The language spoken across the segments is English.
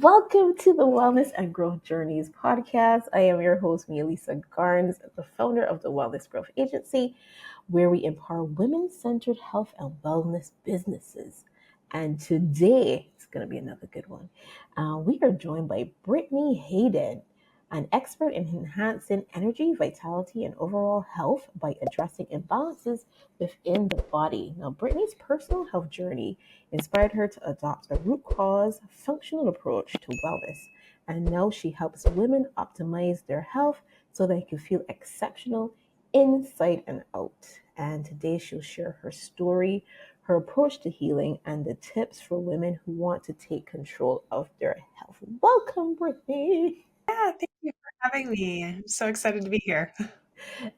Welcome to the Wellness and Growth Journeys podcast. I am your host, Lisa Garnes, the founder of the Wellness Growth Agency, where we empower women-centered health and wellness businesses. And today, it's going to be another good one. We are joined by Brittany Heyden, an expert in enhancing energy, vitality, and overall health by addressing imbalances within the body. Now, Brittany's personal health journey inspired her to adopt a root cause, functional approach to wellness. And now she helps women optimize their health so they can feel exceptional inside and out. And today she'll share her story, her approach to healing, and the tips for women who want to take control of their health. Welcome, Brittany. Yeah, thank you for having me. I'm so excited to be here.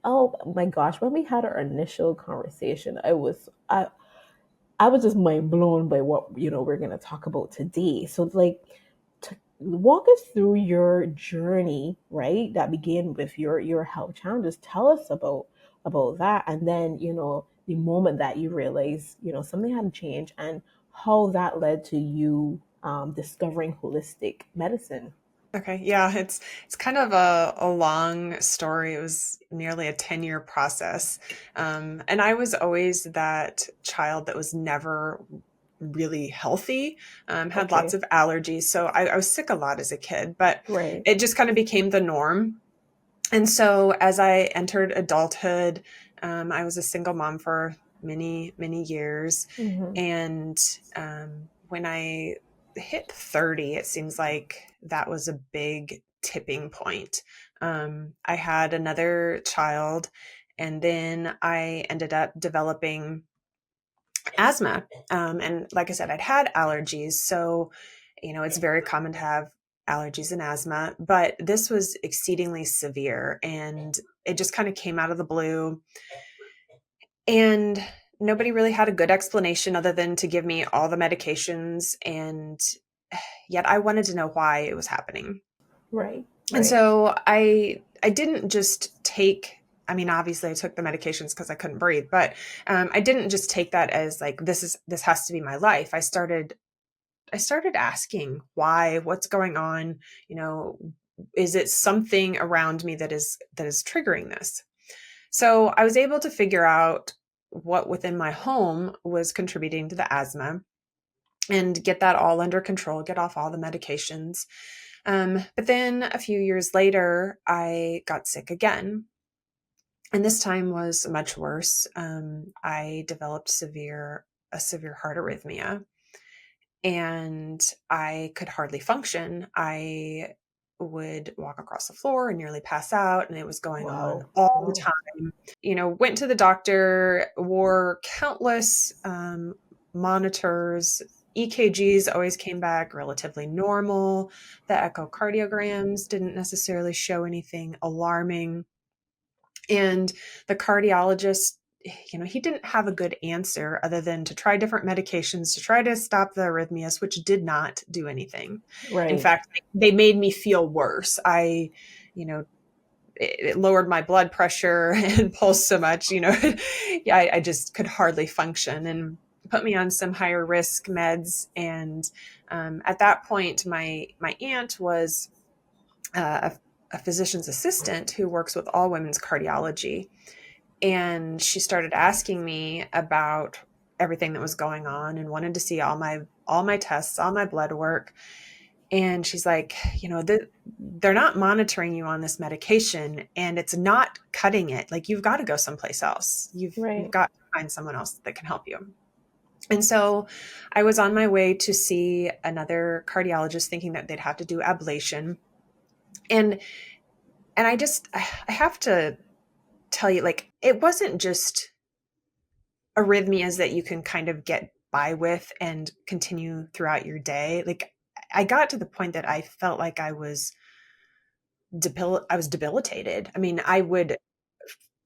Oh my gosh, when we had our initial conversation, I was just mind blown by what we're gonna talk about today. So like, walk us through your journey, right? That began with your health challenges. Tell us about that, and then the moment that you realized something had changed, and how that led to you discovering holistic medicine. Okay, yeah, it's kind of a long story. It was nearly a 10-year process. And I was always that child that was never really healthy, had lots Okay, of allergies. So I was sick a lot as a kid, but right. it just kind of became the norm. And so as I entered adulthood, I was a single mom for many, many years. Mm-hmm. And when I hit 30, it seems like that was a big tipping point. I had another child, and then I ended up developing asthma. And like I said, I'd had allergies. So, it's very common to have allergies and asthma, but this was exceedingly severe and it just kind of came out of the blue. And nobody really had a good explanation other than to give me all the medications. And yet I wanted to know why it was happening. Right, And right, so I didn't just take, I mean, obviously I took the medications because I couldn't breathe, but I didn't just take that as like, this has to be my life. I started asking why, what's going on, you know, is it something around me that is triggering this? So I was able to figure out what within my home was contributing to the asthma and get that all under control, get off all the medications. But then a few years later, I got sick again. And this time was much worse. I developed a severe heart arrhythmia, and I could hardly function. I would walk across the floor and nearly pass out, and it was going on wow, all the wow. time. Went to the doctor, wore countless monitors. EKGs always came back relatively normal. The echocardiograms didn't necessarily show anything alarming. And the cardiologist, he didn't have a good answer other than to try different medications to try to stop the arrhythmias, which did not do anything. In Right. fact, they made me feel worse. You know, it lowered my blood pressure and pulse so much, yeah, I just could hardly function and put me on some higher risk meds. And at that point, my aunt was a physician's assistant who works with all women's cardiology. And she started asking me about everything that was going on and wanted to see all my tests, all my blood work. And she's like, they're not monitoring you on this medication and it's not cutting it. Like, you've got to go someplace else. You've Right. got to find someone else that can help you. And so I was on my way to see another cardiologist thinking that they'd have to do ablation. And I have to tell you, like, it wasn't just arrhythmias that you can kind of get by with and continue throughout your day. Like, I got to the point that I felt like I was debilitated. I mean, I would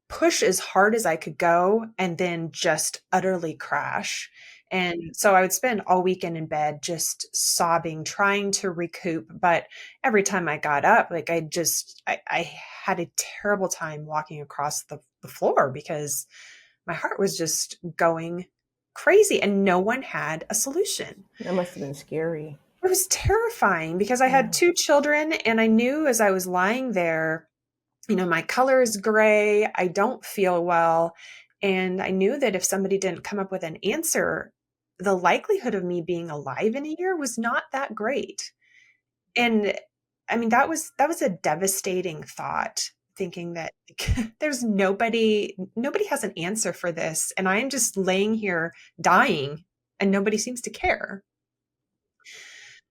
push as hard as I could go and then just utterly crash. And so I would spend all weekend in bed just sobbing, trying to recoup. But every time I got up, like, I had a terrible time walking across the floor because my heart was just going crazy and no one had a solution. That must have been scary. It was terrifying because I Yeah. had 2 children, and I knew as I was lying there, my color is gray, I don't feel well, and I knew that if somebody didn't come up with an answer, the likelihood of me being alive in a year was not that great. And I mean, that was a devastating thought, thinking that there's nobody has an answer for this, and I am just laying here dying, and nobody seems to care.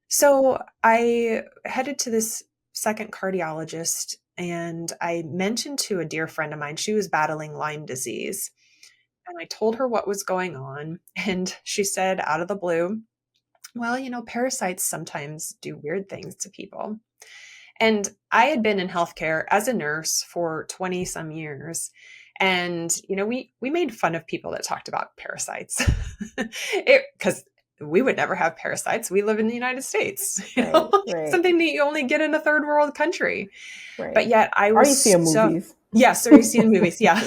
So I headed to this second cardiologist, and I mentioned to a dear friend of mine, she was battling Lyme disease. And I told her what was going on. And she said, out of the blue, well, parasites sometimes do weird things to people. And I had been in healthcare as a nurse for 20 some years. And, we made fun of people that talked about parasites because we would never have parasites. We live in the United States, Right, right, something that you only get in a third world country. But right. yet I Or was you see in so, movies. yes, or you see in movies. Yeah.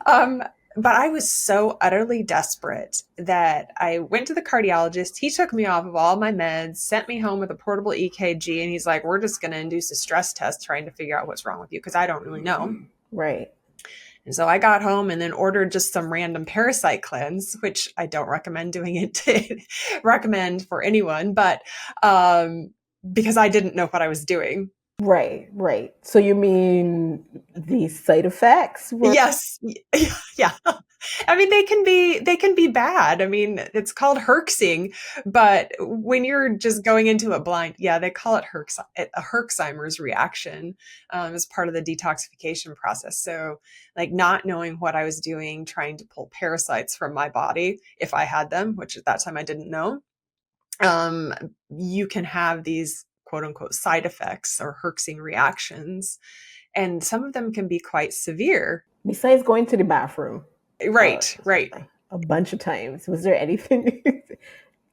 um, but I was so utterly desperate that I went to the cardiologist. He took me off of all my meds, sent me home with a portable EKG, and he's like, we're just going to induce a stress test trying to figure out what's wrong with you because I don't really know. Right. And so I got home and then ordered just some random parasite cleanse, which I don't recommend doing it to recommend for anyone, but because I didn't know what I was doing. Right, right. So you mean these side effects were Yes. Yeah. I mean, they can be bad. I mean, it's called herxing, but when you're just going into it blind, yeah, they call it a Herxheimer's reaction as part of the detoxification process. So, like not knowing what I was doing, trying to pull parasites from my body if I had them, which at that time I didn't know, um, you can have these quote unquote side effects or herxing reactions, and some of them can be quite severe. besides going to the bathroom uh, Right, right. a bunch of times? Was there anything?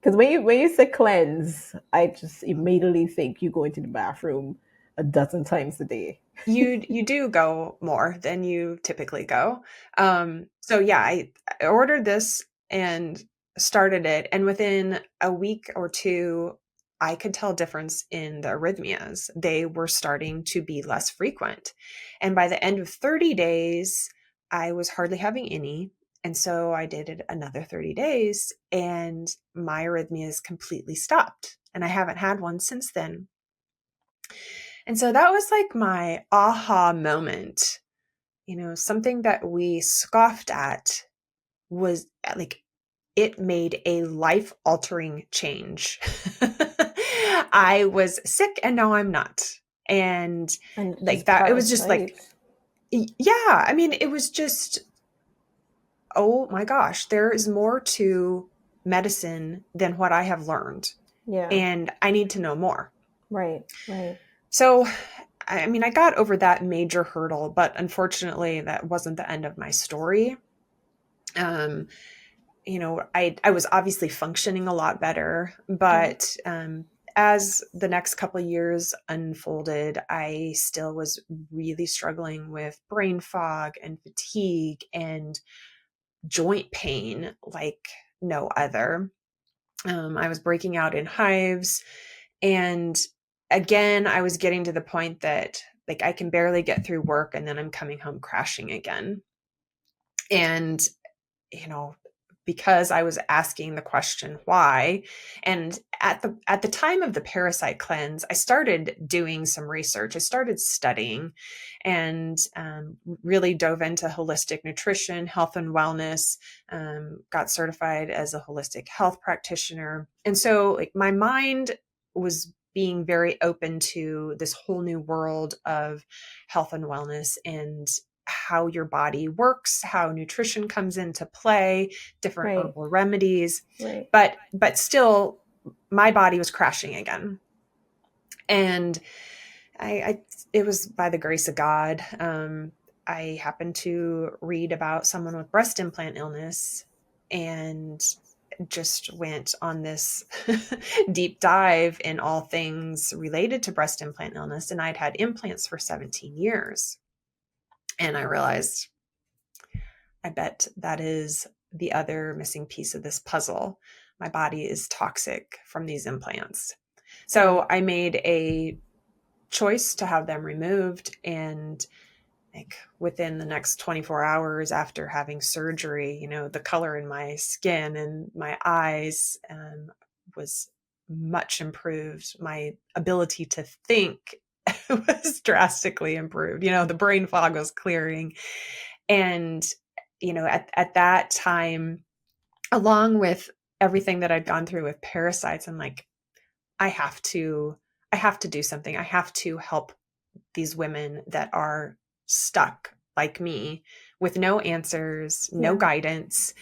Because when you say cleanse, I just immediately think you go into the bathroom a dozen times a day. You do go more than you typically go. So yeah, I ordered this and started it, and within a week or two, I could tell a difference in the arrhythmias. They were starting to be less frequent. And by the end of 30 days, I was hardly having any. And so I did it another 30 days and my arrhythmias completely stopped. And I haven't had one since then. And so that was like my aha moment. Something that we scoffed at was like it made a life altering change. I was sick and now I'm not. And And like just that, it was just like, parasites. yeah, I mean, it was just, oh my gosh, there is more to medicine than what I have learned. Yeah. And I need to know more. Right. Right. So, I mean, I got over that major hurdle, but unfortunately, that wasn't the end of my story. Um, I was obviously functioning a lot better, Right. but as the next couple of years unfolded, I still was really struggling with brain fog and fatigue and joint pain like no other. I was breaking out in hives. And again, I was getting to the point that like I can barely get through work and then I'm coming home crashing again. And, you know, because I was asking the question why. And at the time of the parasite cleanse, I started doing some research. I started studying and really dove into holistic nutrition, health and wellness, got certified as a holistic health practitioner. And so like my mind was being very open to this whole new world of health and wellness and how your body works, how nutrition comes into play, different Right. herbal remedies, Right. but still my body was crashing again. And I it was by the grace of God. I happened to read about someone with breast implant illness and just went on this deep dive in all things related to breast implant illness. And I'd had implants for 17 years. And I realized, I bet that is the other missing piece of this puzzle. my body is toxic from these implants. Yeah. So I made a choice to have them removed, and like within the next 24 hours after having surgery, you know, the color in my skin and my eyes was much improved. My ability to think was drastically improved. You know, the brain fog was clearing. And, you know, at that time, along with everything that I'd gone through with parasites, I'm like, I have to, I have to do something. I have to help these women that are stuck like me with no answers, no Yeah. guidance.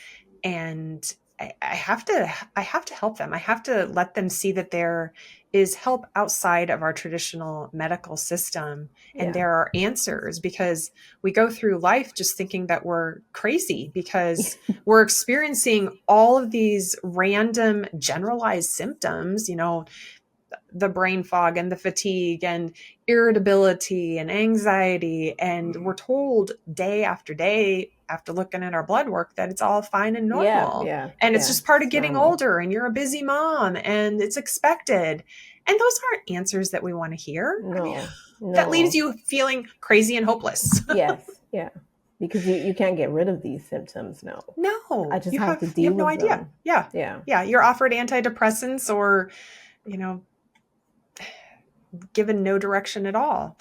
And I have to help them. I have to let them see that there is help outside of our traditional medical system, and Yeah. there are answers, because we go through life just thinking that we're crazy because we're experiencing all of these random generalized symptoms, you know, the brain fog and the fatigue and irritability and anxiety. And we're told day after day after looking at our blood work that it's all fine and Yeah. normal. Yeah. And it's Yeah. just part of It's getting normal. older, and you're a busy mom and it's expected. And those aren't answers that we want to hear. I mean, No. that leaves No. you feeling crazy and hopeless. Yes. Yeah. Because you can't get rid of these symptoms. No. I No, just have to you deal have no with idea. them. Yeah. Yeah. Yeah. You're offered antidepressants or, you know, given no direction at all.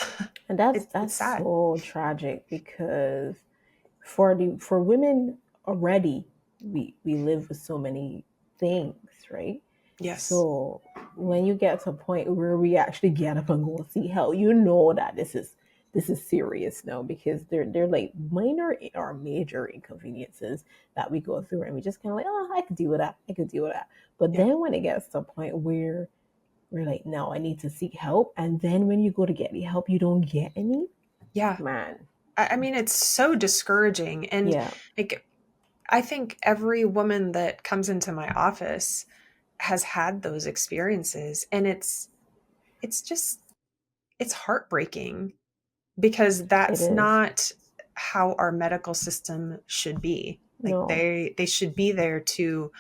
And that's It's that's sad. so tragic because for women already we live with so many things, right? Yes. So when you get to a point where we actually get up and go see help, you know that this is serious now, because they're like minor or major inconveniences that we go through, and we just kind of like, oh, I could deal with that, I could deal with that. But Yeah. then when it gets to a point where we're like, no, I need to seek help, and then when you go to get the help, you don't get any, Yeah. man. I mean, it's so discouraging. And Yeah, like, I think every woman that comes into my office has had those experiences. And it's just, it's heartbreaking, because it that's is. not how our medical system should be. Like No. they should be there to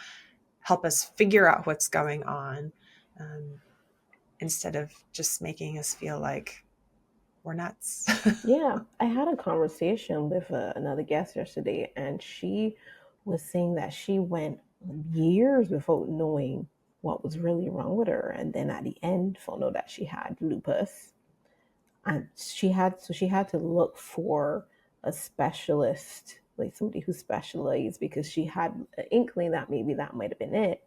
help us figure out what's going on, um, instead of just making us feel like we're nuts. Yeah, I had a conversation with another guest yesterday, and she was saying that she went years without knowing what was really wrong with her, and then at the end found out that she had lupus, and she had to look for a specialist, like somebody who specialized, because she had an inkling that maybe that might have been it.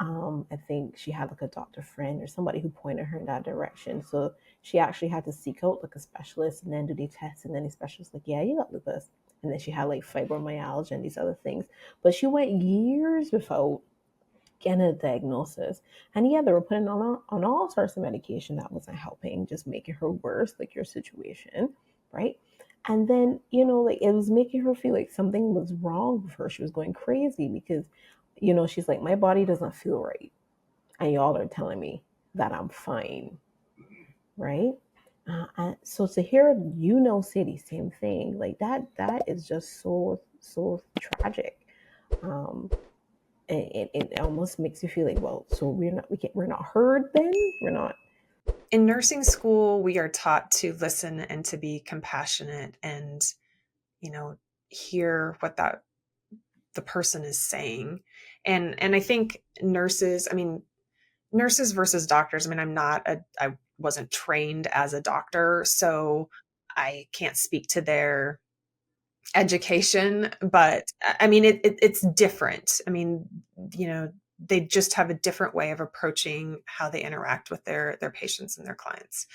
I think she had like a doctor friend or somebody who pointed her in that direction. So she actually had to seek out like a specialist and then do the test. And then the specialist like, yeah, you got lupus. And then she had like fibromyalgia and these other things. But she went years without getting a diagnosis. And yeah, they were putting on all sorts of medication that wasn't helping, just making her worse, like your situation, right? And then, like it was making her feel like something was wrong with her. She was going crazy because, she's like, my body doesn't feel right. And y'all are telling me that I'm fine, right? So to hear say the same thing, like that is just so tragic. Um, it almost makes you feel like, well, so we're not heard then, we're not. In nursing school, we are taught to listen and to be compassionate and, you know, hear what the person is saying. And I think nurses versus doctors. I mean, I wasn't trained as a doctor, so I can't speak to their education, but I mean, it's different. I mean, you know, they just have a different way of approaching how they interact with their patients and their clients.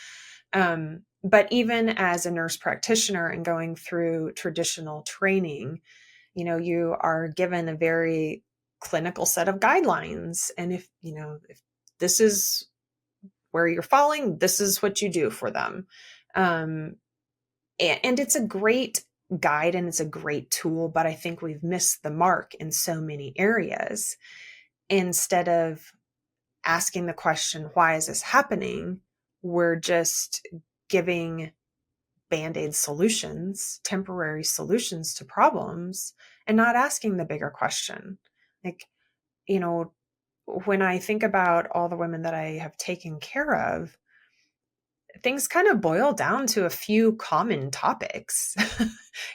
But even as a nurse practitioner and going through traditional training, you know, you are given a very clinical set of guidelines. And if this is where you're falling, this is what you do for them. Um, and it's a great guide and it's a great tool, but I think we've missed the mark in so many areas. Instead of asking the question, why is this happening? We're just giving band-aid solutions, temporary solutions to problems, and not asking the bigger question. Like, you know, when I think about all the women that I have taken care of, things kind of boil down to a few common topics.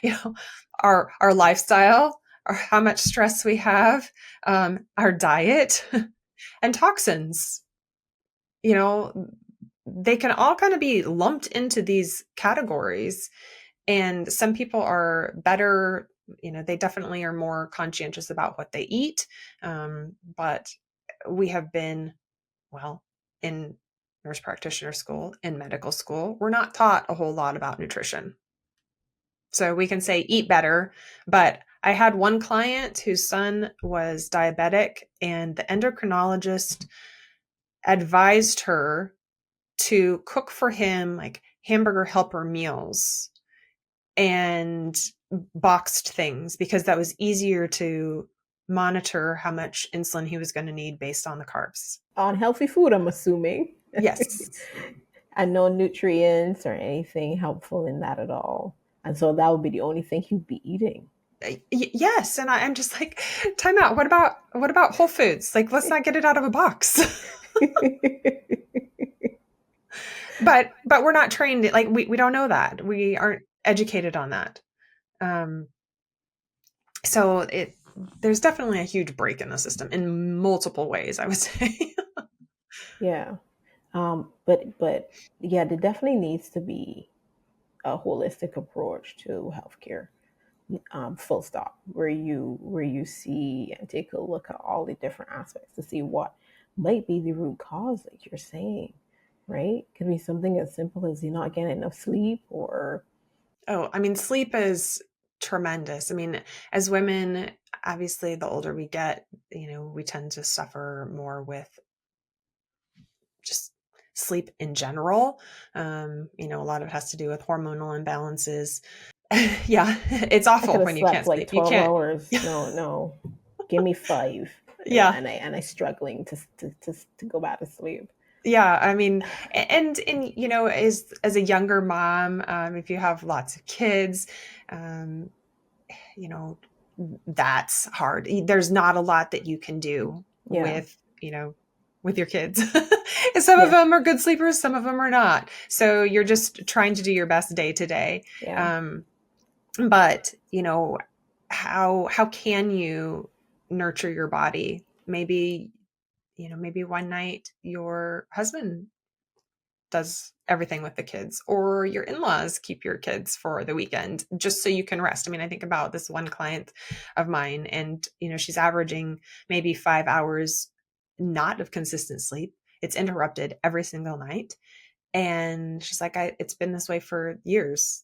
you know, our lifestyle, or how much stress we have, our diet, and toxins. You know, they can all kind of be lumped into these categories. And some people are better, they definitely are more conscientious about what they eat. But we have been, well, in nurse practitioner school, in medical school, we're not taught a whole lot about nutrition. So we can say eat better, but I had one client whose son was diabetic, and the endocrinologist advised her to cook for him like hamburger helper meals and boxed things, because that was easier to monitor how much insulin he was going to need based on the carbs. On healthy food, I'm assuming. Yes. And no nutrients or anything helpful in that at all. And so that would be the only thing you'd be eating. Yes. And I'm just like, time out. What about Whole Foods? Like, let's not get it out of a box. but we're not trained. Like, we don't know that. We aren't educated on that. So there's definitely a huge break in the system in multiple ways, I would say. Yeah. But yeah, there definitely needs to be a holistic approach to healthcare. Full stop. Where you see and take a look at all the different aspects to see what might be the root cause, like you're saying, right? Could be something as simple as you're not getting enough sleep, or Oh, I mean, sleep is tremendous. I mean, as women, obviously, the older we get, we tend to suffer more with just sleep in general. A lot of it has to do with hormonal imbalances. Yeah, it's I could awful have when you slept can't like sleep. You 12 can't. hours. No, give me 5, and Yeah. I struggling to go back to sleep. Yeah, I mean, as a younger mom, if you have lots of kids, um, you know, that's hard. There's not a lot that you can do Yeah, with your kids. Some of yeah, them are good sleepers, some of them are not. So you're just trying to do your best day to day. yeah. But how can you nurture your body? Maybe one night your husband does everything with the kids, or your in-laws keep your kids for the weekend just so you can rest. I mean, I think about this one client of mine, and she's averaging maybe 5 hours not of consistent sleep. It's interrupted every single night, and she's like, it's been this way for years,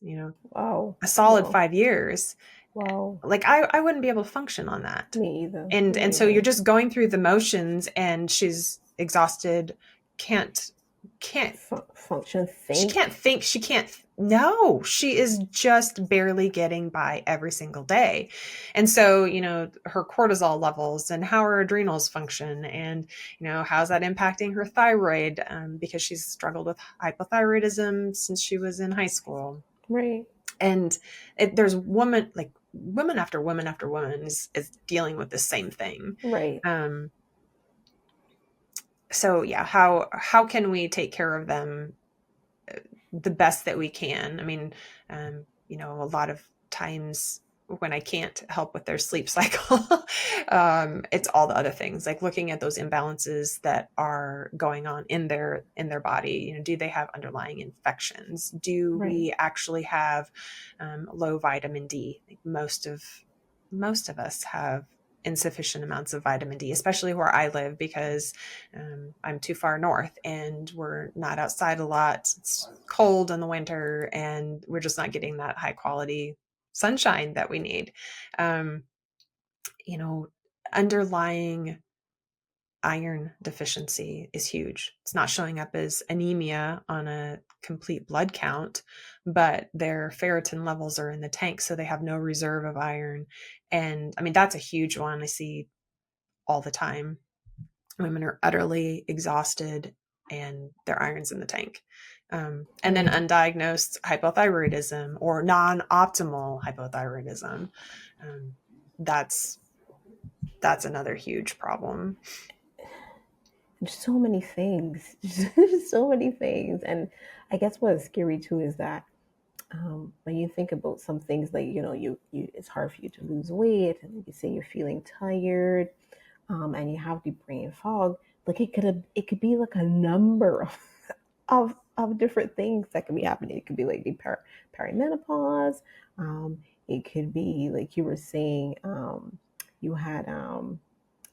Wow, a solid wow, 5 years. wow. Like, I wouldn't be able to function on that. Me either. And Me so you're either. just going through the motions, and she's exhausted, can't Function, she can't think. think, no, she is just barely getting by every single day. And so, her cortisol levels and how her adrenals function, and how's that impacting her thyroid, because she's struggled with hypothyroidism since she was in high school. Right. And there's woman after woman after woman is dealing with the same thing. Right. So yeah, how can we take care of them the best that we can? I mean, a lot of times when I can't help with their sleep cycle, it's all the other things, like looking at those imbalances that are going on in their body. Do they have underlying infections? Do Right. we actually have low vitamin D? Like most of us have insufficient amounts of vitamin D, especially where I live, because I'm too far north and we're not outside a lot. It's cold in the winter and we're just not getting that high quality sunshine that we need. Um, you know, Underlying iron deficiency is huge. It's not showing up as anemia on a complete blood count, but their ferritin levels are in the tank, so they have no reserve of iron. And I mean, that's a huge one I see all the time. Women are utterly exhausted and their iron's in the tank. And then Right. undiagnosed hypothyroidism or non-optimal hypothyroidism. Um, that's another huge problem. so many things, so many things. And I guess what is scary too is that when you think about some things like, you it's hard for you to lose weight, and you say you're feeling tired, and you have the brain fog, like it could be like a number of different things that can be happening. It could be like the perimenopause. It could be like you were saying, you had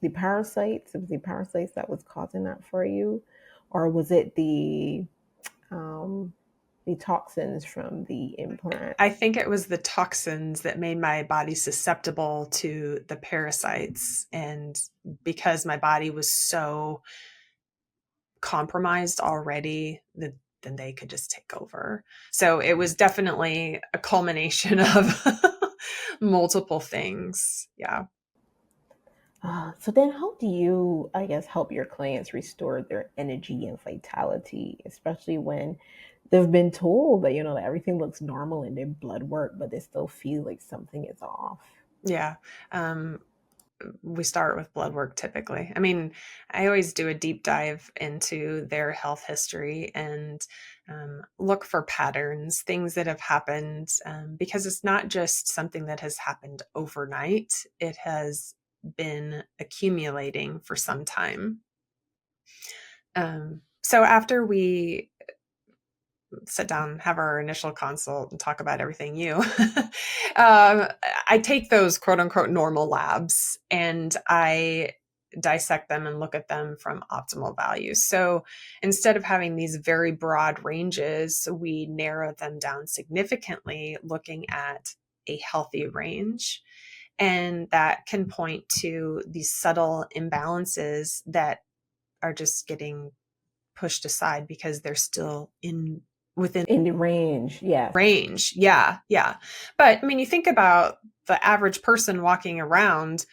the parasites. It was the parasites that was causing that for you, or was it um, the toxins from the implant? I think it was the toxins that made my body susceptible to the parasites. And because my body was so compromised already, then they could just take over. So it was definitely a culmination of multiple things. Yeah. So then, how do you, I guess, help your clients restore their energy and vitality, especially when they've been told that, that everything looks normal in their blood work, but they still feel like something is off? Yeah. We start with blood work typically. I mean, I always do a deep dive into their health history and look for patterns, things that have happened, because it's not just something that has happened overnight. It has been accumulating for some time. So after we sit down, have our initial consult, and talk about everything I take those quote unquote normal labs and I dissect them and look at them from optimal values. So instead of having these very broad ranges, we narrow them down significantly, looking at a healthy range. And that can point to these subtle imbalances that are just getting pushed aside because they're still within In the range, yes. range. Yeah, yeah. But I mean, you think about the average person walking around,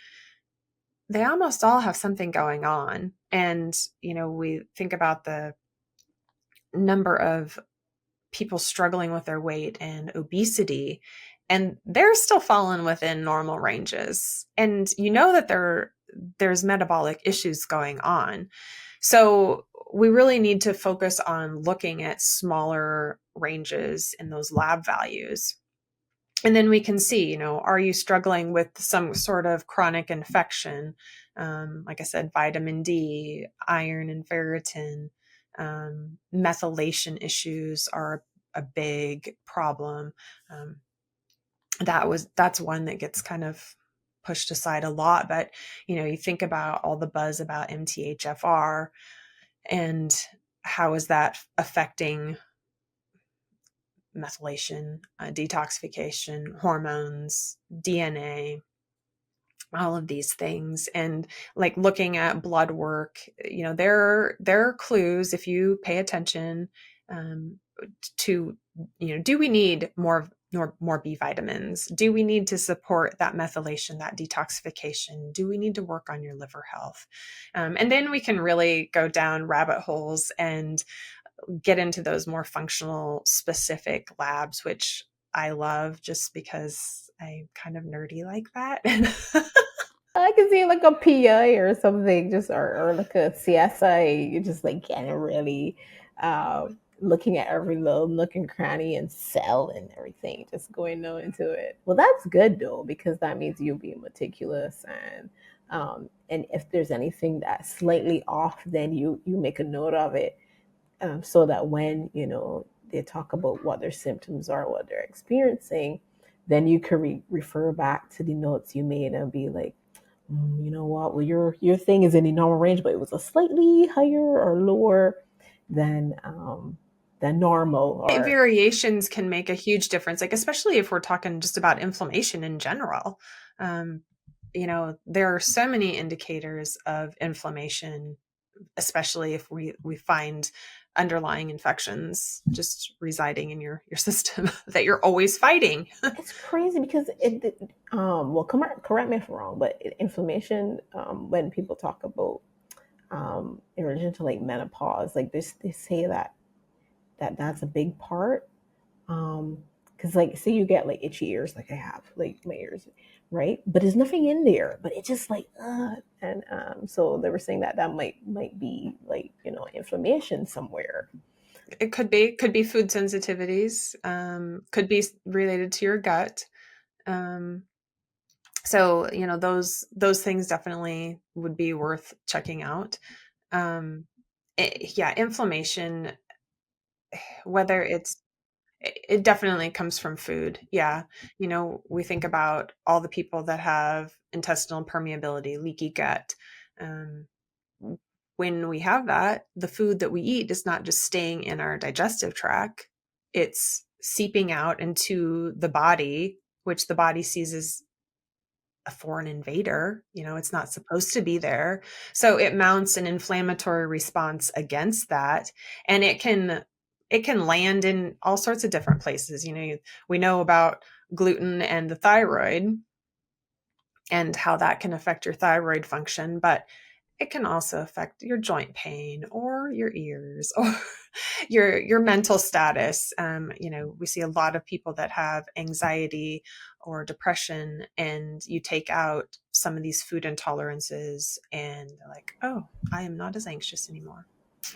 they almost all have something going on. And, we think about the number of people struggling with their weight and obesity, and they're still falling within normal ranges. And that there's metabolic issues going on. So we really need to focus on looking at smaller ranges in those lab values. And then we can see, are you struggling with some sort of chronic infection? Like I said, vitamin D, iron and ferritin, methylation issues are a big problem. That's one that gets kind of pushed aside a lot. But, you think about all the buzz about MTHFR and how is that affecting methylation, detoxification, hormones, DNA, all of these things. And like looking at blood work, there are clues if you pay attention, to, do we need more B vitamins? Do we need to support that methylation, that detoxification? Do we need to work on your liver health? And then we can really go down rabbit holes and get into those more functional specific labs, which I love just because I'm kind of nerdy like that. I can see like a PI or something, just or like a CSI, just like getting really looking at every little nook and cranny and cell and everything, just going into it. Well, that's good though, because that means you'll be meticulous, and if there's anything that's slightly off, then you make a note of it, so that when they talk about what their symptoms are, what they're experiencing, then you can refer back to the notes you made and be like, you know what? Well, your thing is in the normal range, but it was a slightly higher or lower than normal. Or Variations can make a huge difference, like especially if we're talking just about inflammation in general. There are so many indicators of inflammation, especially if we find underlying infections just residing in your system that you're always fighting. it's crazy because well, correct me if I'm wrong, but inflammation, when people talk about in relation to like menopause, like they say that that's a big part. Because like, say you get like itchy ears, like I have, like my ears, right? But there's nothing in there. But it's just like, and so they were saying that that might be like, you know, inflammation somewhere. It could be food sensitivities, could be related to your gut. Um, so, you know, those things definitely would be worth checking out. Yeah, inflammation, whether it definitely comes from food. Yeah. You know, we think about all the people that have intestinal permeability, leaky gut. Um, when we have that, the food that we eat is not just staying in our digestive tract, it's seeping out into the body, which the body sees as a foreign invader. You know, it's not supposed to be there. So it mounts an inflammatory response against that. And it can land in all sorts of different places. You know, we know about gluten and the thyroid and how that can affect your thyroid function, but it can also affect your joint pain or your ears or your mental status. You know, we see a lot of people that have anxiety or depression, and you take out some of these food intolerances, and they're like, "Oh, I am not as anxious anymore."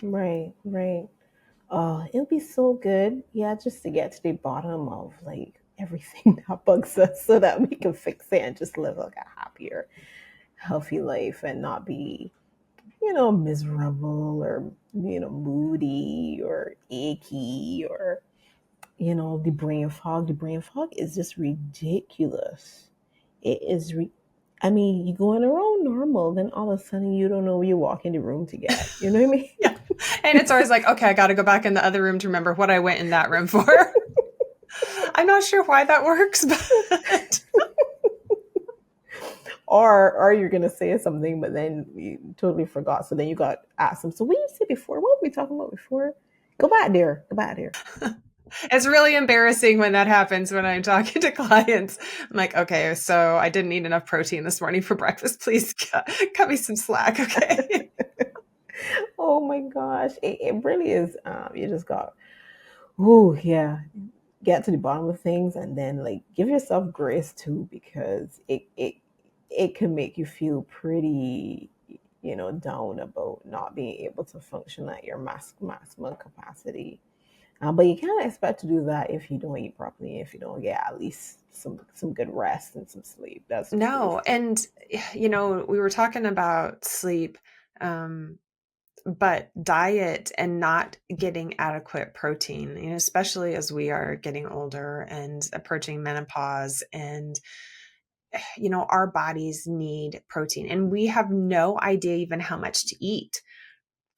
Right, right. Oh, it'll be so good. Yeah, just to get to the bottom of like everything that bugs us so that we can fix it and just live like a happier, healthy life and not be, you know, miserable or, you know, moody or achy or, you know, the brain fog. The brain fog is just ridiculous. It is, I mean, you going around normal, then all of a sudden you don't know where you walk in the room to get. You know what I mean? Yeah. And it's always like, okay, I got to go back in the other room to remember what I went in that room for. I'm not sure why that works, but Or you're gonna say something, but then you totally forgot. So then you got asked them. So what did you say before? What were we talking about before? Go back there. Go back there. it's really embarrassing when that happens when I'm talking to clients. I'm like, okay, so I didn't eat enough protein this morning for breakfast. Please cut me some slack, okay? Oh my gosh, it really is. You just got, oh yeah, get to the bottom of things, and then like give yourself grace too, because it can make you feel pretty, you know, down about not being able to function at your maximum capacity. But you can't expect to do that if you don't eat properly, if you don't get at least some good rest and some sleep. That's the truth. No. And, you know, we were talking about sleep, but diet and not getting adequate protein, you know, especially as we are getting older and approaching menopause, and you know, our bodies need protein and we have no idea even how much to eat.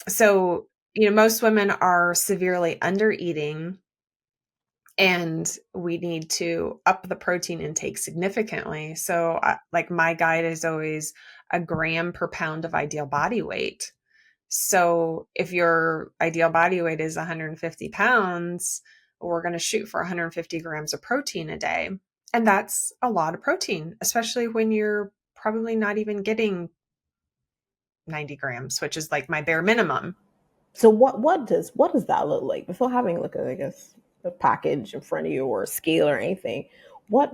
So, you know, most women are severely under eating, and we need to up the protein intake significantly. So, like my guide is always a gram per pound of ideal body weight. So if your ideal body weight is 150 pounds, we're going to shoot for 150 grams of protein a day. And that's a lot of protein, especially when you're probably not even getting 90 grams, which is like my bare minimum. So what does that look like? Before having a look at, I guess, the package in front of you or a scale or anything, what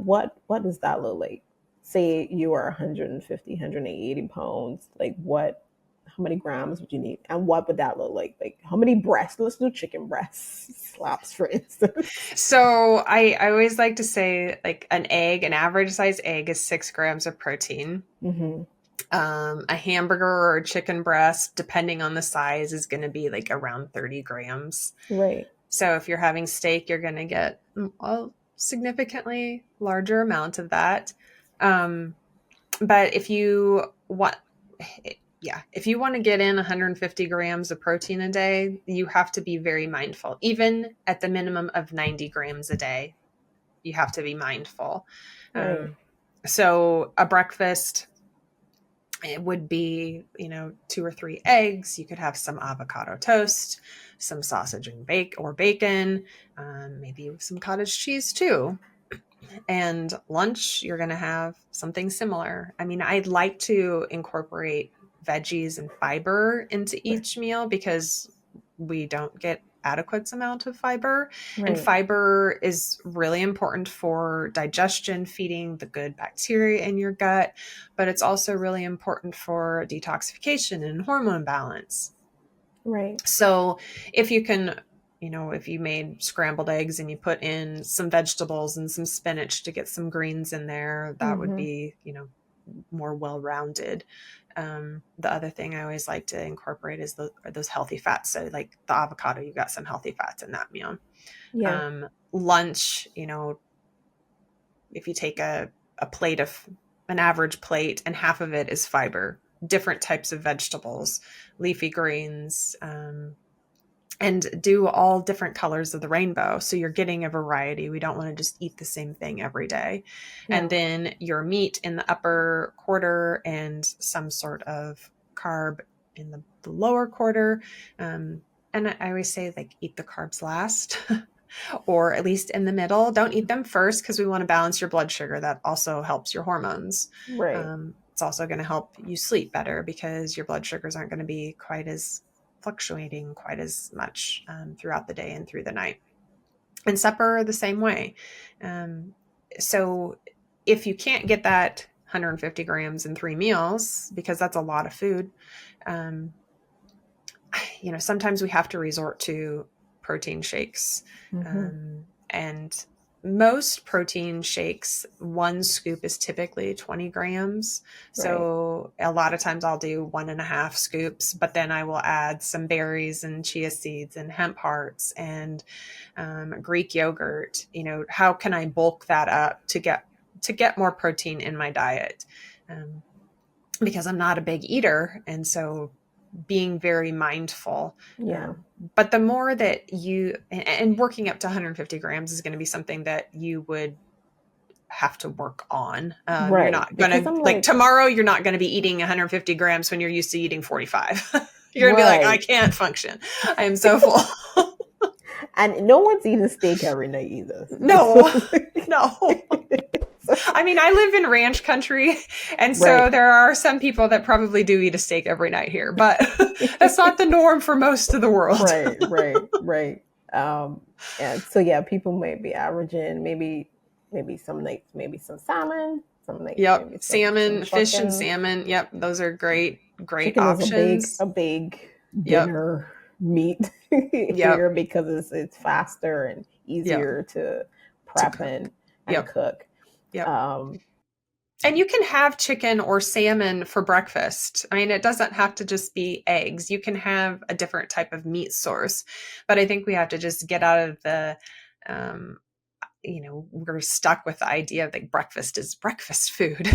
does that look like? Say you are 150, 180 pounds. Like what? How many grams would you need? And what would that look like? Like how many breasts? Let's do chicken breasts slaps, for instance. So I always like to say like an average size egg is 6 grams of protein. Mm-hmm. A hamburger or a chicken breast, depending on the size, is going to be like around 30 grams. Right. So if you're having steak, you're going to get a significantly larger amount of that. But if you want, yeah, if you want to get in 150 grams of protein a day, you have to be very mindful. Even at the minimum of 90 grams a day, you have to be mindful. Right. So a breakfast, it would be, you know, 2 or 3 eggs. You could have some avocado toast, some sausage and bacon, maybe some cottage cheese too. And lunch, you're going to have something similar. I mean, I'd like to incorporate veggies and fiber into each meal because we don't get adequate amount of fiber. And Right. fiber is really important for digestion, feeding the good bacteria in your gut, but it's also really important for detoxification and hormone balance. Right. So if you can, if you made scrambled eggs and you put in some vegetables and some spinach to get some greens in there, that would Mm-hmm. be, more well-rounded. The other thing I always like to incorporate is those healthy fats. So like the avocado, you've got some healthy fats in that meal. Yeah. Lunch, if you take a plate of an average plate and half of it is fiber, different types of vegetables, leafy greens, and do all different colors of the rainbow. So you're getting a variety. We don't want to just eat the same thing every day. And Yeah. then your meat in the upper quarter and some sort of carb in the lower quarter. And I always say, like, eat the carbs last. Or at least in the middle. Don't eat them first because we want to balance your blood sugar. That also helps your hormones. Right. It's also going to help you sleep better because your blood sugars aren't going to be quite as fluctuating quite as much throughout the day and through the night. And supper the same way. So if you can't get that 150 grams in 3 meals, because that's a lot of food, um, sometimes we have to resort to protein shakes. Mm-hmm. And most protein shakes, one scoop is typically 20 grams. Right. So a lot of times I'll do 1.5 scoops, but then I will add some berries and chia seeds and hemp hearts and Greek yogurt. How can I bulk that up to get more protein in my diet? Because I'm not a big eater. And so being very mindful. Yeah. But the more that and working up to 150 grams is going to be something that you would have to work on. You're Right. not going Because to, I'm like, like, tomorrow, you're not going to be eating 150 grams when you're used to eating 45. You're going to be like, I right. can't function. I am so full. And no one's eating steak every night either. No, no. I mean, I live in ranch country, and so Right. there are some people that probably do eat a steak every night here, but that's not the norm for most of the world. Right. Right. Right. Um, and so yeah, people might be averaging maybe some nights maybe some salmon, some nights Yep. maybe some Salmon, fish and chicken. salmon. Yep. Those are great Chicken is options. a big Yep. dinner meat Yep. here because it's faster and Yep. easier to To prep cook. and Yep. cook. Yep. Um, And you can have chicken or salmon for breakfast. I mean, it doesn't have to just be eggs. You can have a different type of meat source. But I think we have to just get out of um, we're stuck with the idea that breakfast is breakfast food.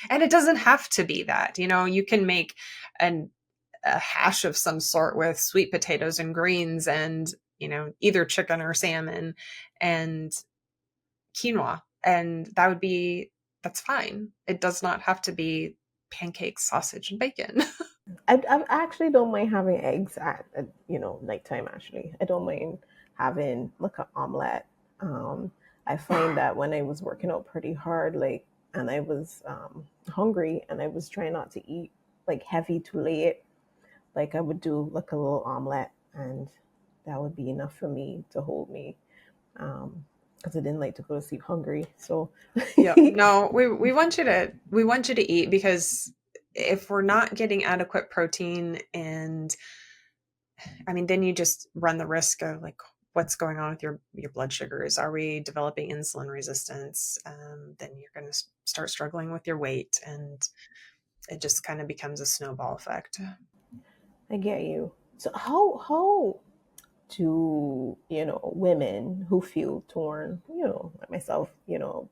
And it doesn't have to be that. You can make a hash of some sort with sweet potatoes and greens and, either chicken or salmon and quinoa. And that's fine. It does not have to be pancakes, sausage, and bacon. I actually don't mind having eggs at nighttime. Actually, I don't mind having like an omelet. Um, I find that when I was working out pretty hard, like, and I was hungry, and I was trying not to eat like heavy too late, like I would do like a little omelet, and that would be enough for me to hold me, because I didn't like to go to sleep hungry. So, Yep. No, we want you to eat, because if we're not getting adequate protein, and I mean, then you just run the risk of, like, what's going on with your blood sugars. Are we developing insulin resistance? Then you're going to start struggling with your weight, and it just kind of becomes a snowball effect. I get you. So how do women who feel torn, like myself,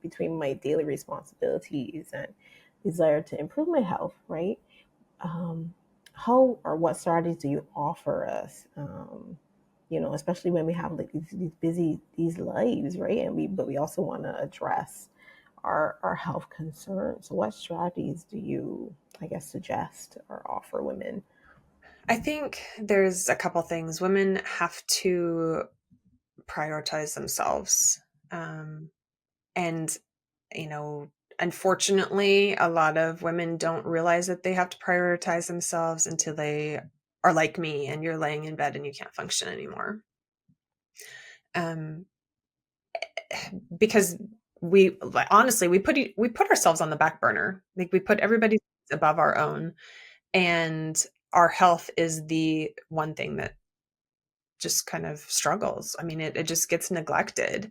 between my daily responsibilities and desire to improve my health, right? um, how or what strategies do you offer us, especially when we have like these busy these lives, right? But we also want to address our health concerns. So what strategies do you, I guess, suggest or offer women? I think there's a couple things. Women have to prioritize themselves. And, you know, unfortunately, a lot of women don't realize that they have to prioritize themselves until they are like me and you're laying in bed and you can't function anymore. Because we honestly we put ourselves on the back burner. Like we put everybody above our own, and our health is the one thing that just kind of struggles. I mean, it just gets neglected.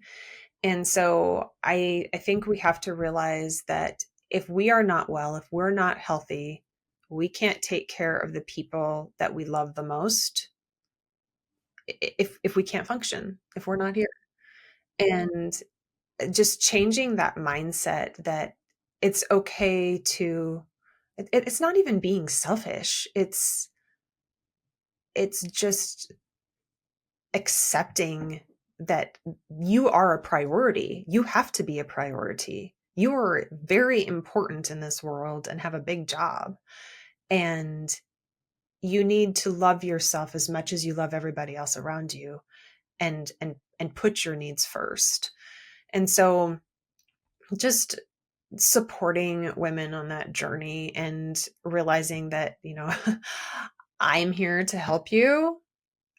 And so I think we have to realize that if we are not well, if we're not healthy, we can't take care of the people that we love the most if we can't function, if we're not here. And just changing that mindset that it's okay to it's not even being selfish. It's just accepting that you are a priority. You have to be a priority. You are very important in this world and have a big job. And you need to love yourself as much as you love everybody else around you, and put your needs first. And so just supporting women on that journey and realizing that, I'm here to help you.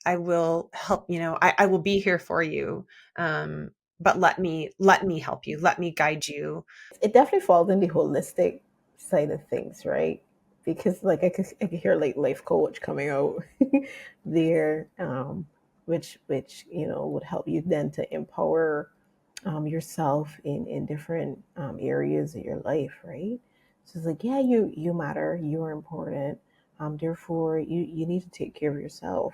I will help, I will be here for you. But let me help you. Let me guide you. It definitely falls in the holistic side of things, right? Because like I could hear like life coach coming out there, which would help you then to empower yourself in different areas of your life, right? So it's like, yeah, you matter, you're important, therefore you need to take care of yourself.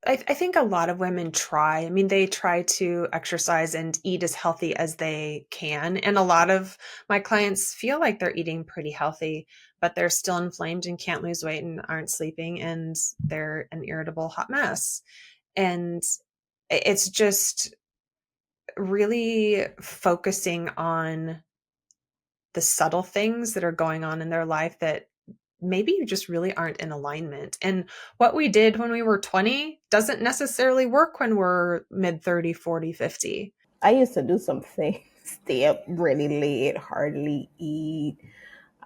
I think a lot of women try. I mean, they try to exercise and eat as healthy as they can. And a lot of my clients feel like they're eating pretty healthy, but they're still inflamed and can't lose weight and aren't sleeping, and they're an irritable hot mess. And it's just really focusing on the subtle things that are going on in their life that maybe you just really aren't in alignment. And what we did when we were 20 doesn't necessarily work when we're mid 30, 40, 50. I used to do some things, stay up really late, hardly eat,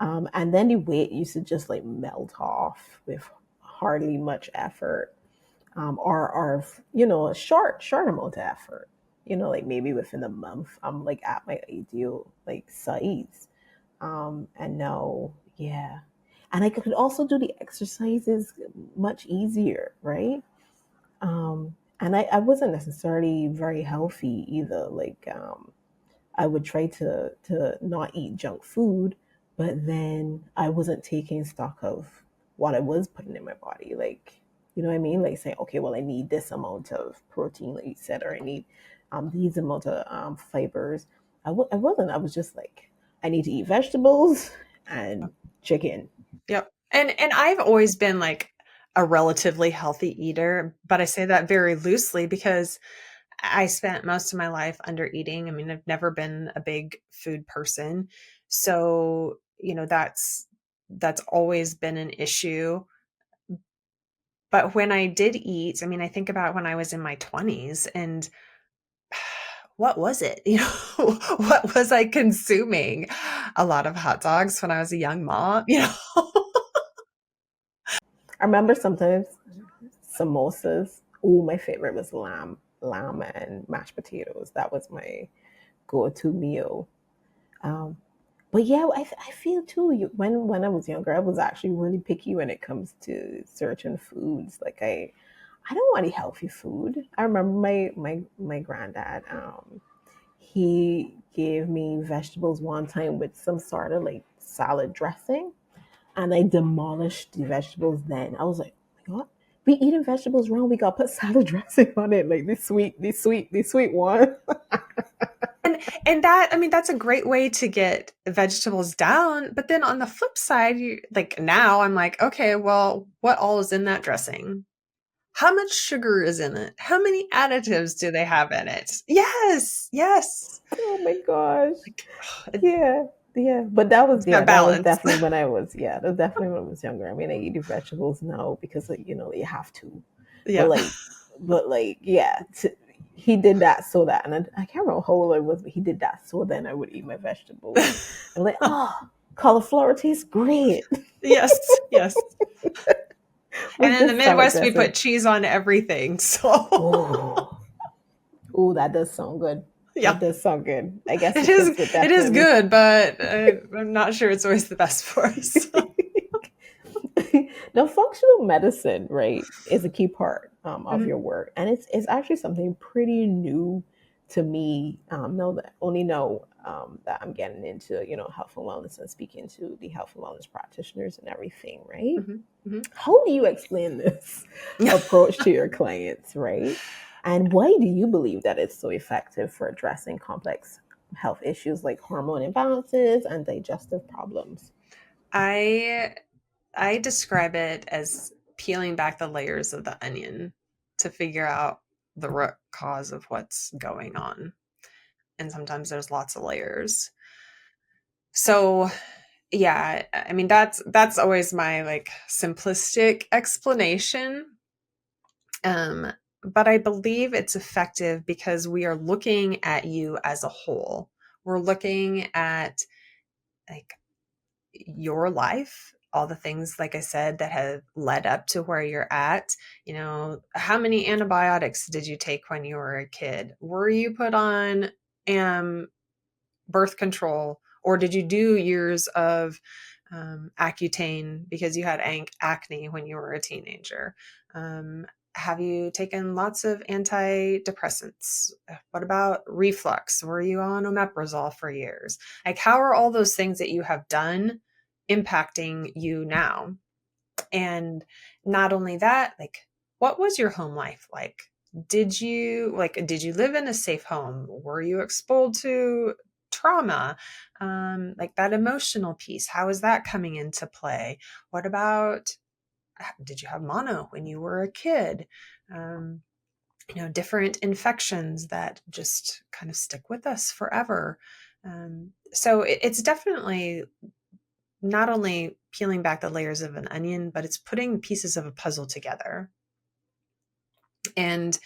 and then the weight used to just like melt off with hardly much effort, or a short amount of effort. Like maybe within a month, I'm like at my ideal like size. And now, yeah, and I could also do the exercises much easier, right? And I wasn't necessarily very healthy either. Like, I would try to not eat junk food, but then I wasn't taking stock of what I was putting in my body. Like, you know what I mean? Like saying, okay, well, I need this amount of protein, like you said, or I need these amount of fibers. I wasn't. I was just like, I need to eat vegetables and chicken. Yep. And I've always been like a relatively healthy eater, but I say that very loosely because I spent most of my life under eating. I mean, I've never been a big food person. So, that's always been an issue. But when I did eat, I mean, I think about when I was in my 20s and what was it? What was I consuming? A lot of hot dogs when I was a young mom. I remember sometimes samosas. Oh, my favorite was lamb and mashed potatoes. That was my go-to meal. Um, but yeah, I feel too. When I was younger, I was actually really picky when it comes to certain foods. Like I don't want any healthy food. I remember my granddad. He gave me vegetables one time with some sort of like salad dressing, and I demolished the vegetables. Then I was like, oh my god, we eating vegetables wrong. We got to put salad dressing on it, like this sweet one. And that, I mean, that's a great way to get vegetables down. But then on the flip side, like now I'm like, okay, well, what all is in that dressing? How much sugar is in it? How many additives do they have in it? Yes, yes. Oh my gosh. Like, Yeah, yeah. But that was it's yeah, that that was balance. definitely when I was yeah, that was definitely when I was younger. I mean, I eat the vegetables now because like, you have to. But Yeah. like yeah, he did that so that, and I can't remember how old I was, but he did that so then I would eat my vegetables. I'm like, oh, cauliflower tastes great Yes, yes. And with in the this salad Midwest, we dressing. put cheese on everything. So Oh. Oh, that does sound good. Yeah, That does sound good. I guess the it is. kids would It is definitely. good, but I'm not sure it's always the best for us. Now, functional medicine, right, is a key part of Mhm, your work, and it's actually something pretty new to me. Know that only know that I'm getting into health and wellness and speaking to the health and wellness practitioners and everything, right? mhm, mhm. How do you explain this approach to your clients, right? And why do you believe that it's so effective for addressing complex health issues like hormone imbalances and digestive problems? I I describe it as peeling back the layers of the onion to figure out the root cause of what's going on. And sometimes there's lots of layers. So, yeah, I mean that's always my like simplistic explanation. Um but I believe it's effective because we are looking at you as a whole. We're looking at like your life, all the things, like I said, that have led up to where you're at. How many antibiotics did you take when you were a kid? Were you put on um, birth control, or did you do years of Accutane because you had acne when you were a teenager? Have you taken lots of antidepressants? What about reflux? Were you on omeprazole for years? Like, how are all those things that you have done impacting you now? And not only that, like, what was your home life like? Did you live in a safe home? Were you exposed to trauma? Like that emotional piece, how is that coming into play? What about, did you have mono when you were a kid? Um, different infections that just kind of stick with us forever. So it's definitely not only peeling back the layers of an onion, but it's putting pieces of a puzzle together. And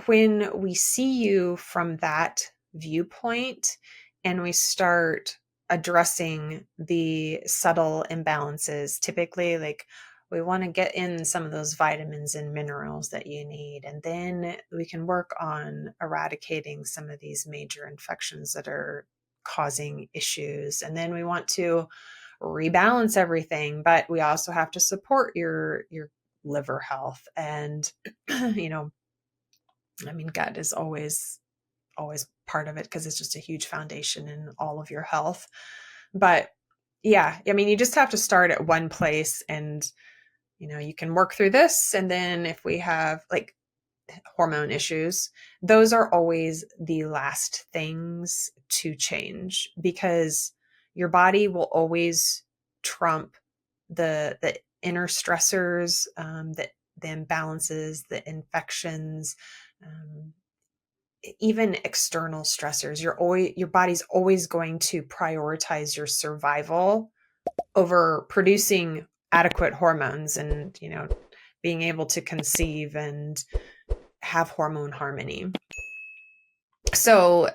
when we see you from that viewpoint and we start addressing the subtle imbalances, typically, like, we want to get in some of those vitamins and minerals that you need. And then we can work on eradicating some of these major infections that are causing issues. And then we want to rebalance everything, but we also have to support your liver health. And you know I mean, gut is always part of it because it's just a huge foundation in all of your health. But yeah, I mean, you just have to start at one place, and you can work through this. And then if we have like hormone issues, those are always the last things to change, because your body will always trump the inner stressors, the imbalances, the infections, um, even external stressors. Your body's always going to prioritize your survival over producing adequate hormones, and being able to conceive and have hormone harmony. So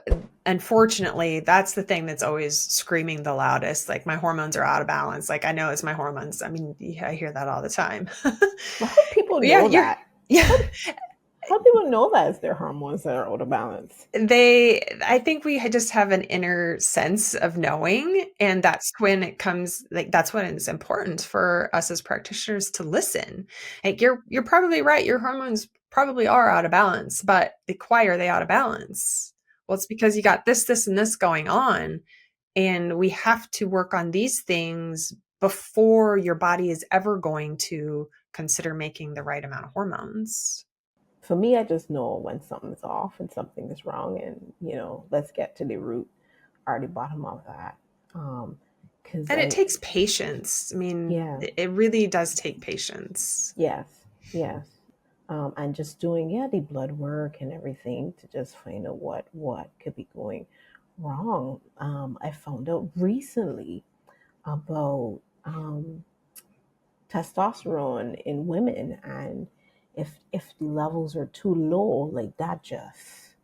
unfortunately, that's the thing that's always screaming the loudest. Like, my hormones are out of balance. Like, I know it's my hormones. I mean, I hear that all the time. Well, how do people Yeah, know that? yeah. How do, how do people know that it's their hormones that are out of balance? I think we just have an inner sense of knowing, and that's when it comes, like, that's when it's important for us as practitioners to listen. Like, you're probably right, your hormones probably are out of balance, but why are they out of balance? Well, it's because you got this and this going on, and we have to work on these things before your body is ever going to consider making the right amount of hormones. For me, I just know when something's off and something is wrong, and let's get to the root or the bottom of that. Because And it takes patience. I mean, yeah, it really does take patience. yes, yes, and just doing the blood work and everything to just find out what could be going wrong. I found out recently about testosterone in women, and if the levels are too low, like that, just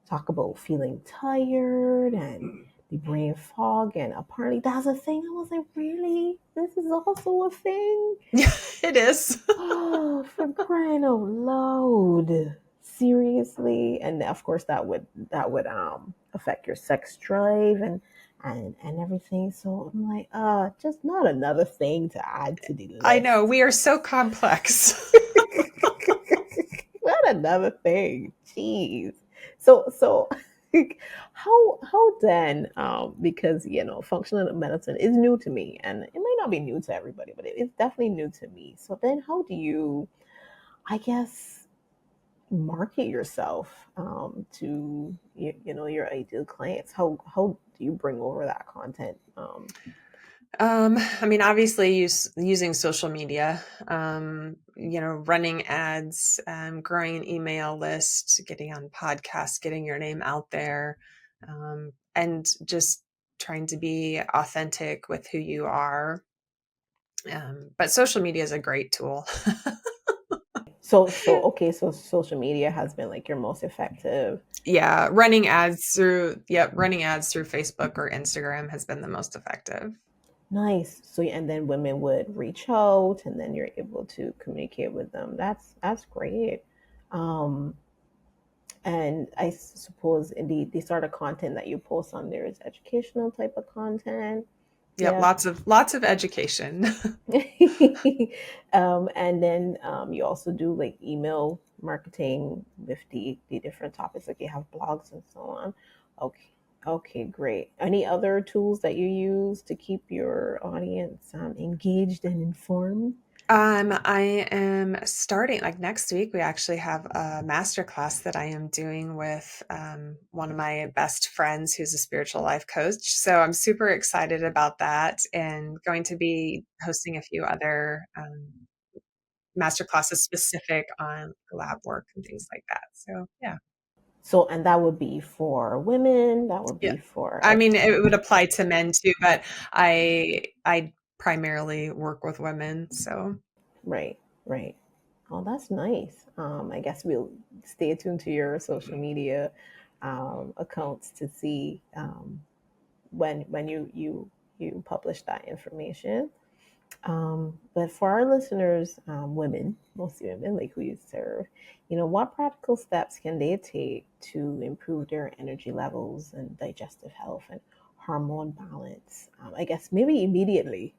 talk about feeling tired and the brain fog, and apparently that's a thing. I was like, really, this is also a thing? Yeah, it is. Oh, for crying out loud. seriously, and of course that would affect your sex drive and everything. So I'm like, just not another thing to add to the I know, list. we are so complex. Not another thing. Jeez. So how then, because functional medicine is new to me, and it might not be new to everybody, but it is definitely new to me. So then how do you, I guess, market yourself, to your ideal clients? How do you bring over that content? I mean, obviously using social media, running ads, growing an email list, getting on podcasts, getting your name out there, and just trying to be authentic with who you are. But social media is a great tool. So okay, so social media has been like your most effective. Yeah, running ads through Facebook or Instagram has been the most effective. Nice. So and then women would reach out, and then you're able to communicate with them. That's great. Um, and I suppose the sort of content that you post on there is educational type of content. Yep, Yeah. lots of education. And then you also do like email marketing with the different topics, like you have blogs and so on. Okay. Okay, great. Any other tools that you use to keep your audience engaged and informed? I am starting like next week. We actually have a master class that I am doing with one of my best friends who's a spiritual life coach. So I'm super excited about that and going to be hosting a few other master classes specific on lab work and things like that. So yeah. So, and that would be for women, that would Yeah. be for, I mean, okay, it would apply to men too, but I primarily work with women. So right, right. Oh, that's nice. I guess we'll stay tuned to your social media accounts to see when you publish that information. But for our listeners, women, mostly women, like who you serve, what practical steps can they take to improve their energy levels and digestive health and hormone balance? I guess maybe immediately.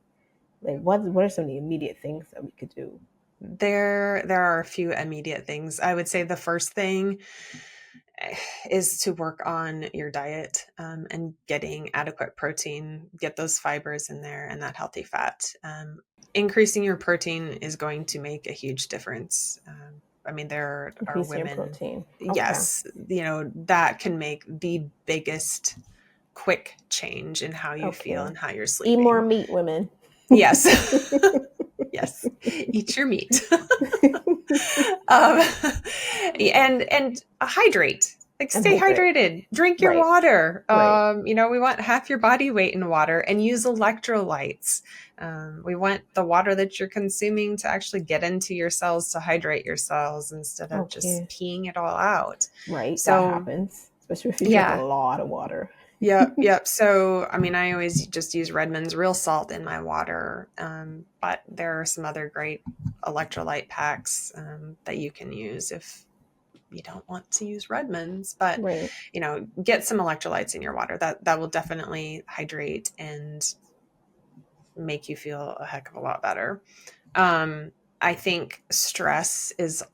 Like, what are some of the immediate things that we could do? there are a few immediate things. I would say the first thing is to work on your diet, and getting adequate protein, get those fibers in there and that healthy fat. Increasing your protein is going to make a huge difference. I mean, there are Increasing your women, protein. Okay. yes, that can make the biggest quick change in how you feel Okay. and how you're Eat more sleeping. meat, women. Yes. Yes. Eat your meat. um, and hydrate. Like, And stay hydrate. hydrated. Drink your Right. water. Right. We want half your body weight in water, and use electrolytes. We want the water that you're consuming to actually get into your cells, to hydrate your cells instead of just Okay. peeing it all out. Right. That So happens, especially if you drink a yeah. lot of water. Yep, yep. So, I mean, I always just use Redmond's real salt in my water, but there are some other great electrolyte packs that you can use if you don't want to use Redmond's. But Right. get some electrolytes in your water. That will definitely hydrate and make you feel a heck of a lot better. Um, I think stress is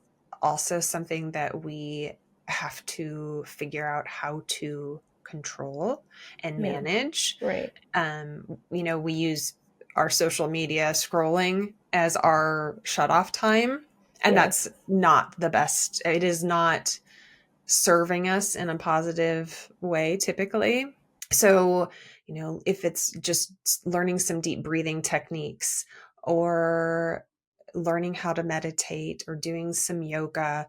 also something that we have to figure out how to control and Yeah. manage. Right. We use our social media scrolling as our shut off time, and that's Yes. not the best. It is not serving us in a positive way typically. So, if it's just learning some deep breathing techniques, or learning how to meditate, or doing some yoga,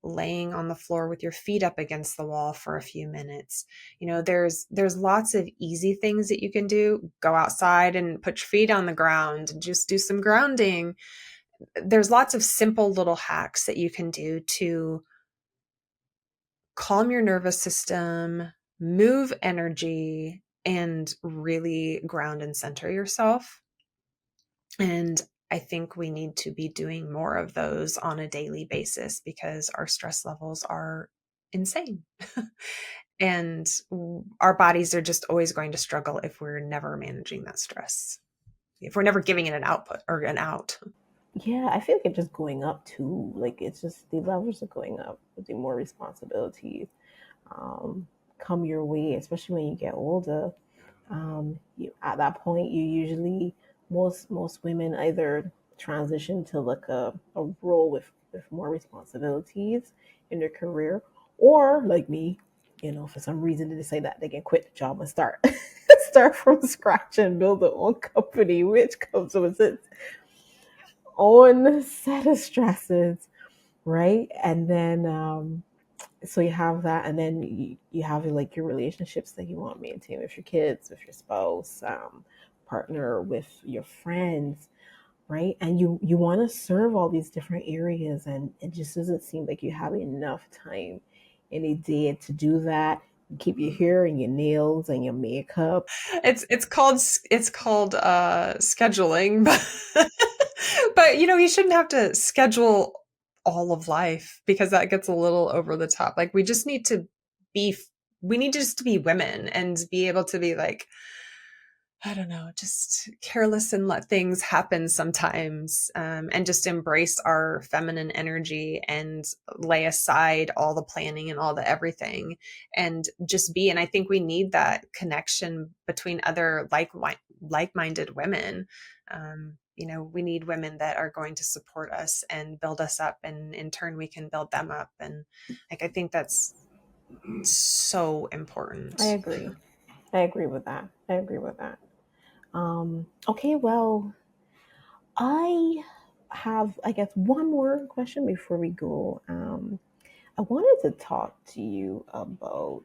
laying on the floor with your feet up against the wall for a few minutes. There's lots of easy things that you can do. Go outside and put your feet on the ground and just do some grounding. There's lots of simple little hacks that you can do to calm your nervous system, move energy, and really ground and center yourself. And I think we need to be doing more of those on a daily basis because our stress levels are insane. And our bodies are just always going to struggle if we're never managing that stress, if we're never giving it an output or an out. Yeah, I feel like it's just going up too. Like it's just the levels are going up with the more responsibilities um, come your way, especially when you get older. At that point, you usually most women either transition to like a role with more responsibilities in their career, or like me, for some reason they decide that they can quit the job and start start from scratch and build their own company, which comes with its own set of stresses, right? And then so you have that, and then you have like your relationships that you want to maintain with your kids, with your spouse, partner, with your friends, right? And you want to serve all these different areas, and it just doesn't seem like you have enough time in a day to do that. You keep your hair and your nails and your makeup. It's called scheduling, but but you shouldn't have to schedule all of life because that gets a little over the top. Like be we need just to be women and be able to be like, I don't know, just careless and let things happen sometimes, and just embrace our feminine energy and lay aside all the planning and all the everything and just be. And I think we need that connection between other like-minded women. We need women that are going to support us and build us up, and in turn, we can build them up. And like, I think that's so I important. agree. I agree with that. I agree with that. Okay, well, I have, I guess, one more question before we go. I wanted to talk to you about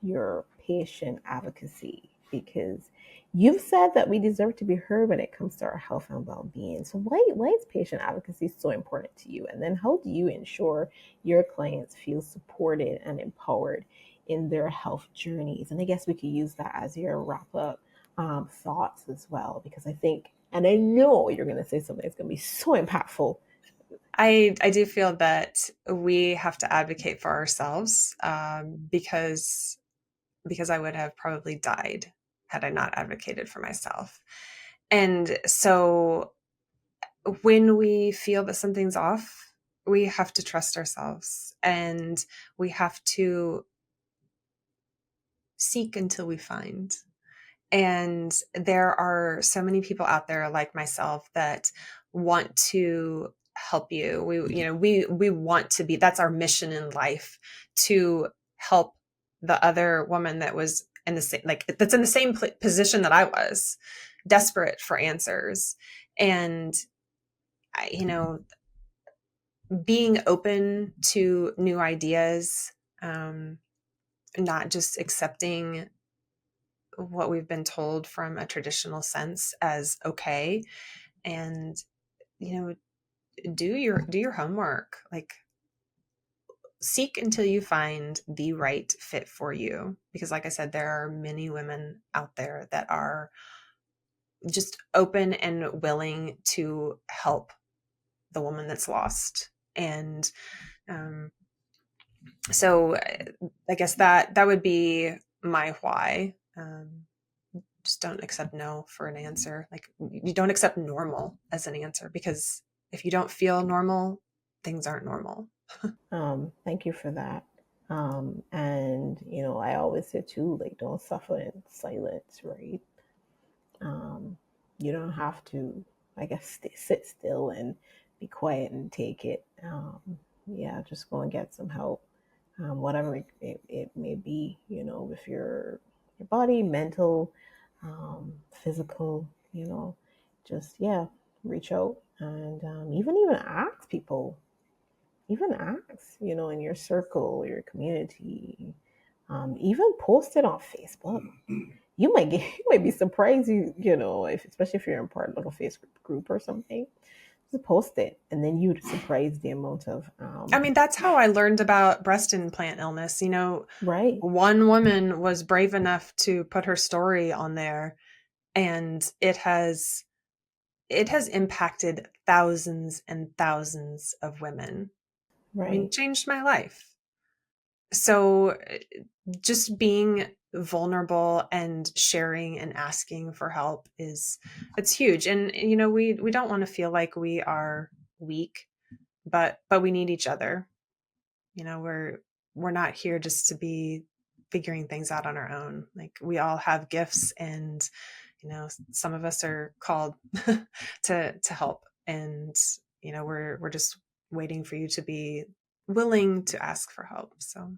your patient advocacy, because you've said that we deserve to be heard when it comes to our health and well-being. So why is patient advocacy so important to you? And then how do you ensure your clients feel supported and empowered in their health journeys? And I guess we could use that as your wrap up thoughts as well, because I think, and I know you're going to say something that's going to be so impactful. I do feel that we have to advocate for ourselves, because I would have probably died had I not advocated for myself. And so when we feel that something's off, we have to trust ourselves and we have to seek until we find. And there are so many people out there like myself that want to help you. We want to be, that's our mission in life, to help the other woman that was in the same, like that's in the same position that I was, desperate for answers. And being open to new ideas, not just accepting what we've been told from a traditional sense as okay. And you know do your homework, like seek until you find the right fit for you, because like I said, there are many women out there that are just open and willing to help the woman that's lost. And um, so I guess that would be my why. Just don't accept no for an answer. Like, you don't accept normal as an answer, because if you don't feel normal, things aren't normal. Thank you for that. And I always say too, like, don't suffer in silence, right? Um, you don't have to, I guess, sit still and be quiet and take it. Yeah, just go and get some help, whatever it may be, with your body, mental, physical, just yeah, reach out and even ask people, even ask, in your circle, your community, even post it on Facebook. You might be surprised, if, especially if you're in part of like a Facebook group or something. Just post it, and then you'd surprise the amount of I mean, that's how I learned about breast implant illness. right. One woman was brave enough to put her story on there, and it has it has impacted thousands and thousands of women. I mean, Right. changed my life. So just being vulnerable and sharing and asking for help it's huge. And we don't want to feel like we are weak, but we need each other. We're not here just to be figuring things out on our own. Like, we all have gifts, and some of us are called to help, and we're just waiting for you to be willing to ask for help. So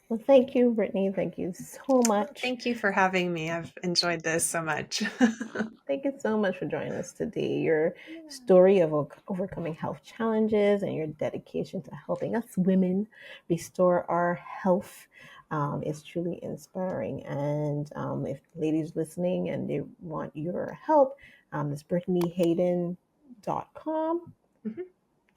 Well, thank you, Brittany. Thank you so much. thank you for having me. I've enjoyed this so much. Thank you so much for joining us today. Your story of overcoming health challenges and your dedication to helping us women restore our health is truly inspiring. And if ladies listening and they want your help, it's BrittanyHeyden.com. Mhm.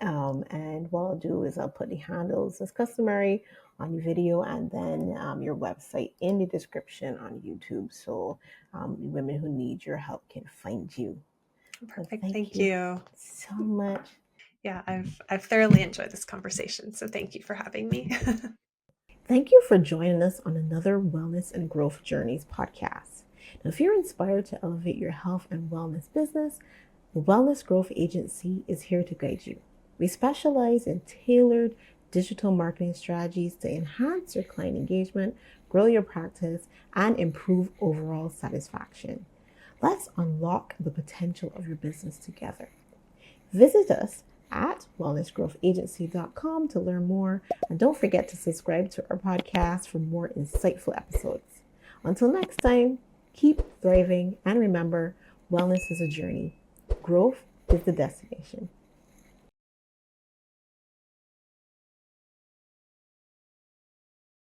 And what I'll do is I'll put the handles as customary on your video, and then your website in the description on YouTube, so women who need your help can find you. But Perfect. thank Thank you you. so much. Yeah, I've thoroughly enjoyed this conversation. So thank you for having me. Thank you for joining us on another Wellness and Growth Journeys podcast. Now, if you're inspired to elevate your health and wellness business, the Wellness Growth Agency is here to guide you. We specialize in tailored digital marketing strategies to enhance your client engagement, grow your practice, and improve overall satisfaction. Let's unlock the potential of your business together. Visit us at wellnessgrowthagency.com to learn more, and don't forget to subscribe to our podcast for more insightful episodes. Until next time, keep thriving, and remember, wellness is a journey. Growth is the destination.